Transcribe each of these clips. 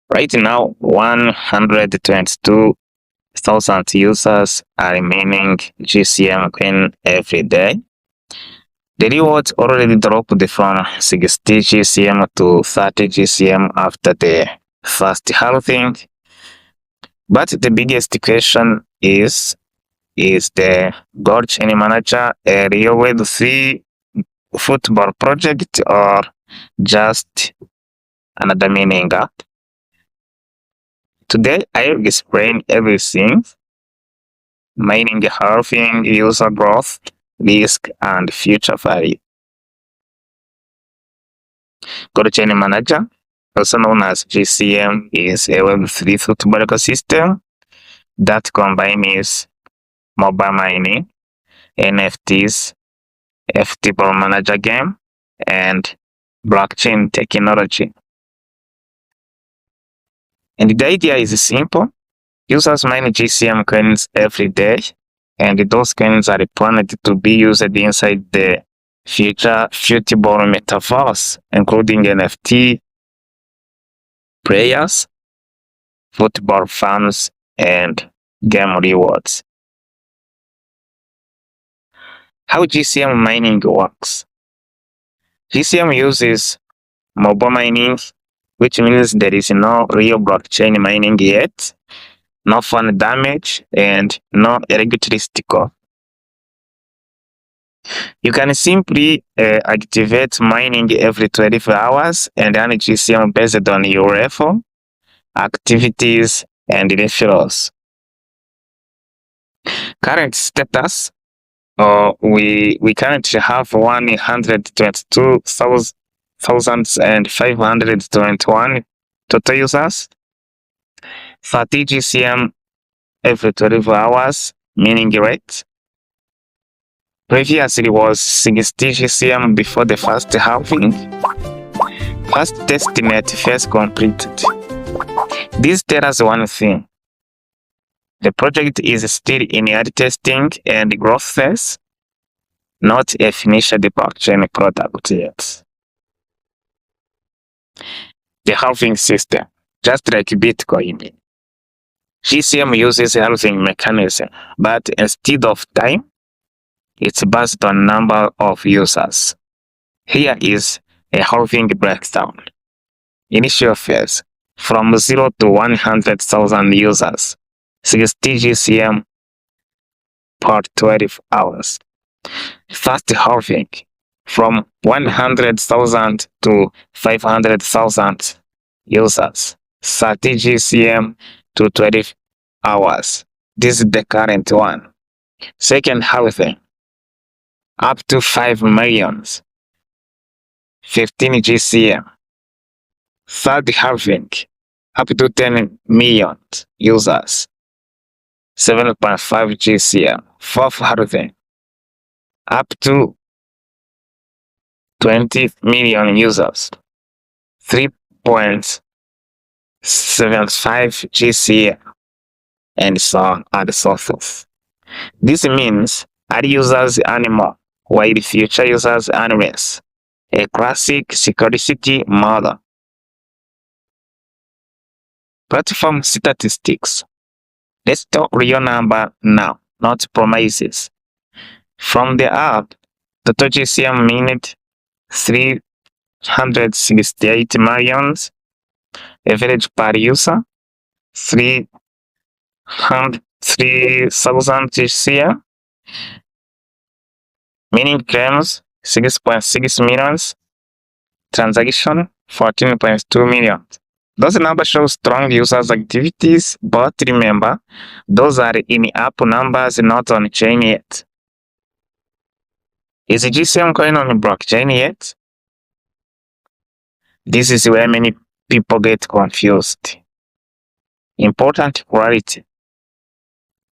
Right now, 122,000 users are mining GCM coin every day. The rewards already dropped from 60 GCM to 30 GCM after the first halving. But the biggest question is the Gold Chain Manager a real Web3 football project or just another mining app? Today, I will explain everything: mining, halving, user growth, risk, and future value. Gold Chain Manager, also known as GCM, is a Web3 football ecosystem that combines mobile mining, NFTs, FT Ball Manager game, and blockchain technology. And the idea is simple. Users mine GCM coins every day, and those coins are planned to be used inside the future football metaverse, including NFT players, football fans, and game rewards. How GCM mining works. GCM uses mobile mining, which means there is no real blockchain mining yet, no phone damage, and no electricity cost. You can simply activate mining every 24 hours and earn GCM based on your referral, activities, and referrals. Current status: we currently have 122,521 total users, 30 GCM every 24 hours, mining rate. Previously was 60 GCM before the first halving. First testnet phase completed. This tells us one thing: the project is still in early testing and growth phase, not a finished blockchain product yet. The halving system, just like Bitcoin. GCM uses halving mechanism, but instead of time, it's based on number of users. Here is a halving breakdown. Initial phase, from 0 to 100,000 users, 60 GCM per 12 hours. First halving, from 100,000 to 500,000 users, 30 GCM to 12 hours. This is the current one. Second halving, up to 5 million, 15 GCM. Third halving, up to 10 million users, 7.5 GCM. Fourth halving, up to 20 million users, 3.75 GCM, and so on and so forth. This means early users earn more, while future users earn less. A classic scarcity model. Platform statistics. Let's talk real number now, not promises. From the app, total GCM mined 368 million, average per user 3,000 GCM, mining claims 6.6 million, transaction 14.2 million. Those numbers show strong users activities, but remember, those are in-app numbers, not on chain yet. Is GCM coin on blockchain yet? This is where many people get confused. Important clarity: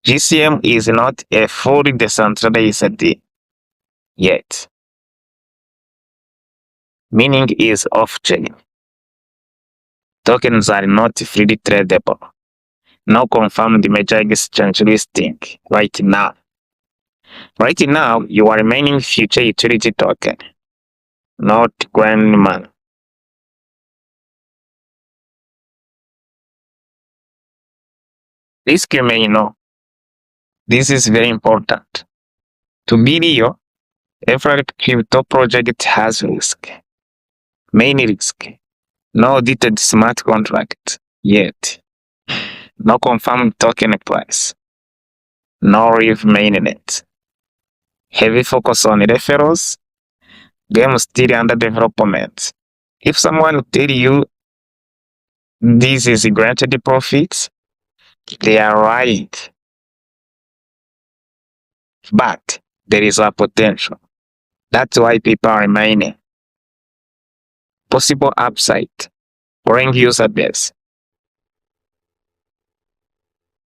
GCM is not a fully decentralized yet. Meaning is off-chain. Tokens are not freely tradable. No confirmed major exchange listing right now. Right now, you are mining future utility token, not coin money. Risk you may know. This is very important. To be real, every crypto project has risk. Many risk. No audited smart contract yet. No confirmed token price. No real mainnet. Heavy focus on referrals. Game still under development. If someone tell you this is granted profits, they are right. But there is a potential. That's why people are mining. Possible upside. Growing user base.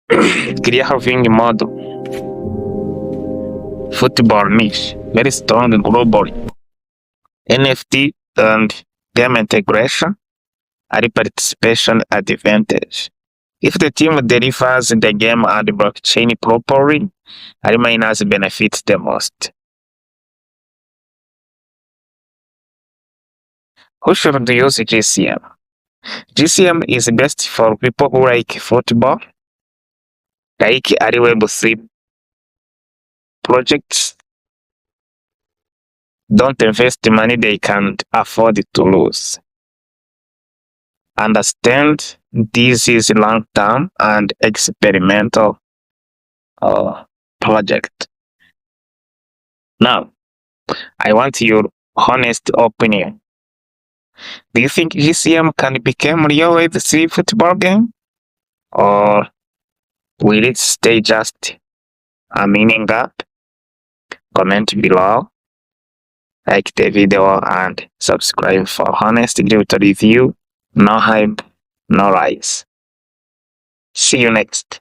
Clear halving model. Football niche. Very strong globally. NFT and game integration. A participation advantage. If the team delivers the game and the blockchain properly, miners benefit the most. Who should use GCM? GCM is best for people who like football, like Web3 projects. Don't invest money they can't afford to lose. Understand this is long-term and experimental project. Now, I want your honest opinion. Do you think GCM can become real Web3 football game? Or will it stay just a meaning app? Comment below, like the video, and subscribe for honest crypto review. No hype, no lies. See you next.